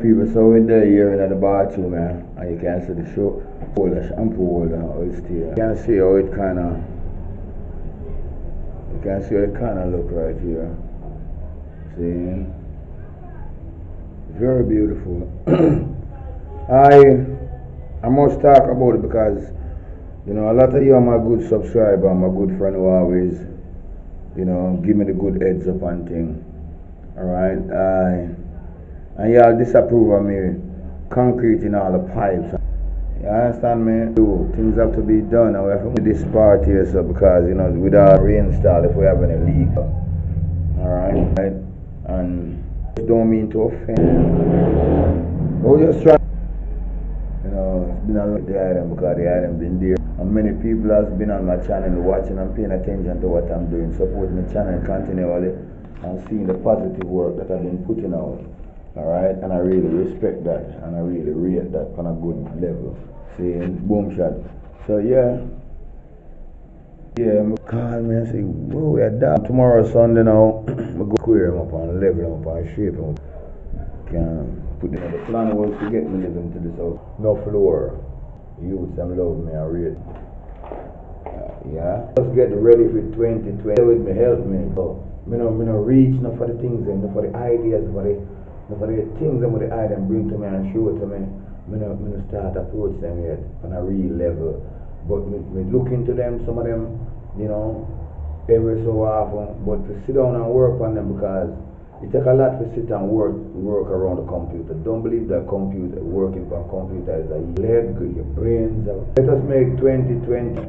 people, so we're there here in the bathroom, man, and you can see the shampoo holder, how it's here. You can see how it kinda look right here. See? Very beautiful. I must talk about it because, you know, a lot of you are my good subscriber, my good friend who always, you know, give me the good heads up and thing. Alright? And y'all disapprove of me concrete in all the pipes. You understand me? Things have to be done, and we have to do this part here, so because, you know, without reinstall if we have any leak. Alright? And don't mean to offend. We're just trying. You know, it's been a lot of the item because the item been there. And many people has been on my channel watching and paying attention to what I'm doing, supporting the channel continually and seeing the positive work that I've been putting out. Alright, and I really respect that and I really rate that on a good level. See, boom shot. So yeah, call me and say, whoa, we're down. Tomorrow Sunday now, we go square him up and level him up and shape him up. Can put them. The plan was to get me living to this house. No floor. Youths, them love me and rate. Yeah. Just get ready for 2020 with me, help me. So, me no reach enough for the things, enough for the ideas, for the things that the item bring to me and show to me. Me no start approach them yet on a real level. But me look into them, some of them, you know, every so often. But to sit down and work on them because it takes a lot to sit and work around the computer. Don't believe that working for a computer is a leg, your brains. Let us make 2020.